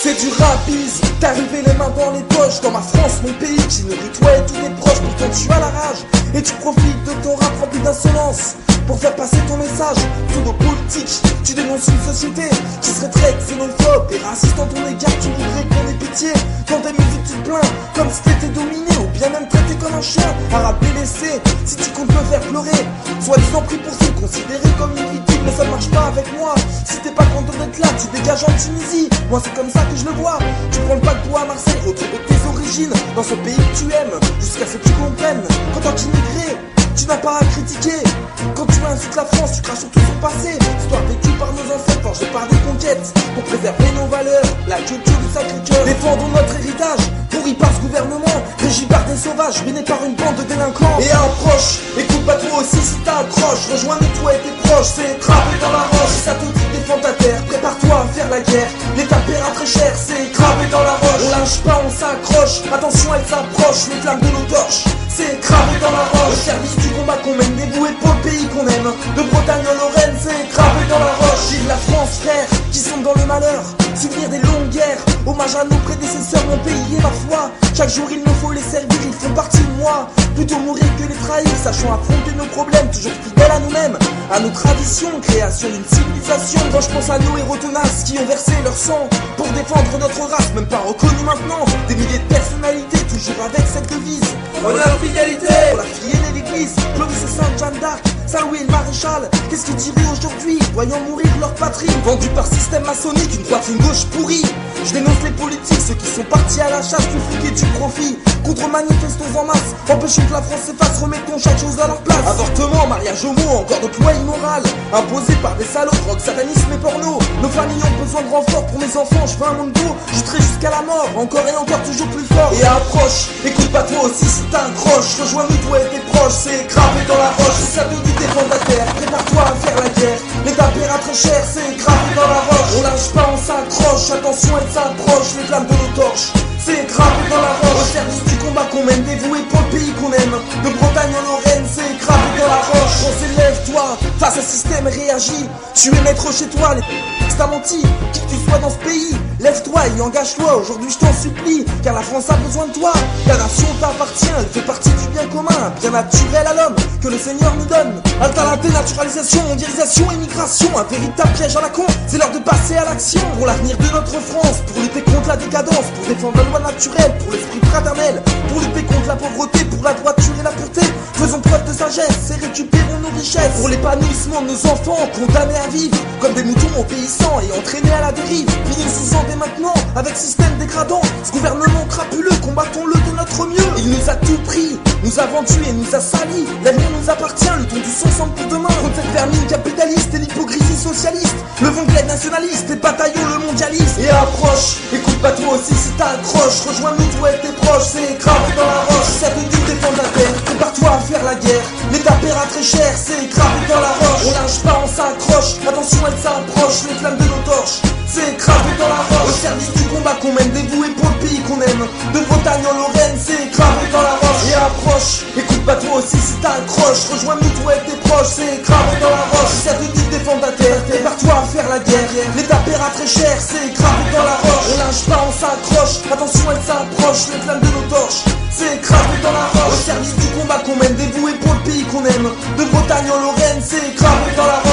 C'est du rapise, t'as arrivé les mains dans les poches. Dans ma France, mon pays, qui nourrit toi et tous tes proches. Pourtant tu as la rage, et tu profites de ton rap rempli d'insolence pour faire passer ton message. Pseudo-politique, tu dénonces une société qui serait très xénophobe et raciste en ton égard. Tu voudrais qu'on ait pitié. Dans tes musiques tu te plains comme si t'étais dominé, ou bien même traité comme un chien. Arabe délaissé, si tu comptes me faire pleurer, soi-disant pris pour cible, considéré comme une victime. Mais ça ne marche pas avec moi. Si t'es pas content d'être là, tu dégages en Tunisie. Moi c'est comme ça que je le vois. Tu prends le paquebot à Marseille, retrouver tes origines dans ce pays que tu aimes, jusqu'à ce que tu comprennes qu'en tant qu'immigré, tu n'as pas à critiquer. Quand tu insultes la France, tu craches sur tout son passé. Histoire vécue par nos ancêtres, forgée par des conquêtes, pour préserver nos valeurs, la culture du Sacré-Cœur. Défendons notre héritage, pourri par ce gouvernement, régi par des sauvages, menés par une bande de délinquants. Et un proche, écoute pas toi aussi si t'accroches. Rejoins-nous toi et tes proches, c'est craper dans la roche. Si ça te dit défends ta terre, prépare-toi à faire la guerre. L'État paiera très cher, c'est craper dans la roche. On lâche pas, on s'accroche, attention elle s'approche. Les flammes de nos torches, c'est craper dans la roche. Au service du combat qu'on mène, dévoué pour le pays qu'on aime. De Bretagne en Lorraine, c'est craper dans la roche. Vive la France frère, qui sont dans le malheur. Souvenir des longues guerres, hommage à nos prédécesseurs, mon pays et ma foi. Chaque jour il me faut les servir, ils font partie de moi. Plutôt mourir que les trahir, sachant affronter nos problèmes, toujours fidèles à nous-mêmes, à nos traditions, création d'une civilisation. Quand je pense à nos héros tenaces qui ont versé leur sang pour défendre notre race, même pas reconnue maintenant. Des milliers de personnalités, toujours avec cette devise: honneur, fidélité. Pour la fille aînée d'église, Clovis et Sainte Jeanne d'Arc, Saint-Louis et le Maréchal. Qu'est-ce qu'ils diraient aujourd'hui, voyant mourir leur patrie, vendus par système maçonnique, une droite, une gauche pourrie. Je dénonce les politiques, ceux qui sont partis à la chasse du fric et du profit. Contre manifestons en masse, empêchons que la France s'efface, remettons chaque chose à leur place. Avortement, mariage homo, encore de poids immoral, imposé par des salauds, drogue, satanisme et porno. Nos familles ont besoin de renfort pour mes enfants, je veux un monde beau, je serai jusqu'à la mort, encore et encore toujours plus fort. Et approche, écoute pas toi aussi si t'accroches. Rejoins-nous toi et tes proches, c'est craper dans la roche. Si ça te dit défendre la terre, prépare-toi à faire la guerre. L'État paiera très cher, c'est craper dans la roche. On lâche pas, on s'accroche, attention elle s'approche. Les flammes de nos torches, c'est craper dans la roche. Au service du combat qu'on mène, dévoué pour le pays qu'on aime. De Bretagne en Lorraine, c'est craper dans la roche. On s'élève toi, face au système réagit. Tu es maître chez toi, les t'as menti, qui que tu sois dans ce pays. Lève-toi et engage-toi, aujourd'hui je t'en supplie, car la France a besoin de toi. La nation t'appartient, elle fait partie du bien commun, un bien naturel à l'homme que le Seigneur nous donne. Halte à la dénaturalisation, mondialisation, immigration, un véritable piège à la con. C'est l'heure de passer à l'action pour l'avenir de notre France, pour lutter contre la décadence, pour défendre la loi naturelle, pour l'esprit fraternel, pour lutter contre la pauvreté, pour la droiture et la pureté. Faisons preuve de sagesse et récupérons nos richesses, pour l'épanouissement de nos enfants condamnés à vivre comme des moutons obéissants et entraînés à la dérive. Finissons-en dès maintenant avec système dégradant, ce gouvernement crapuleux, combattons-le de notre mieux. Il nous a tout pris, nous a vendus et nous a salis. L'avenir nous appartient, luttons tous ensemble pour demain, contre cette vermine capitaliste et l'hypocrisie socialiste. Levons de l'aide nationaliste et bataillons le mondialisme. Et approche, écoute pas toi aussi si t'accroches. Rejoins-nous toi et tes proches, c'est craper dans la roche. Si ça te dit défendre la terre, prépare-toi à faire la guerre. L'État paiera très cher, c'est craper dans la roche. On lâche pas, on s'accroche, attention elle s'approche. Les flammes de nos torches, c'est craper dans la roche. Au service du combat qu'on mène, dévoué pour le pays qu'on aime. De Bretagne en Lorraine, c'est craper dans la roche. Et approche, écoute pas toi aussi si t'accroches. Rejoins-nous toi et tes proches, c'est craper dans la roche. Si ça te dit défendre ta terre, prépare-toi à faire la guerre. L'État paiera très cher, c'est craper dans la roche. On lâche pas, on s'accroche, attention elle s'approche. Les flammes de nos torches, c'est craper dans la roche. Au service du combat qu'on mène, dévoué pour le pays qu'on aime. De Bretagne en Lorraine, c'est craper dans la roche.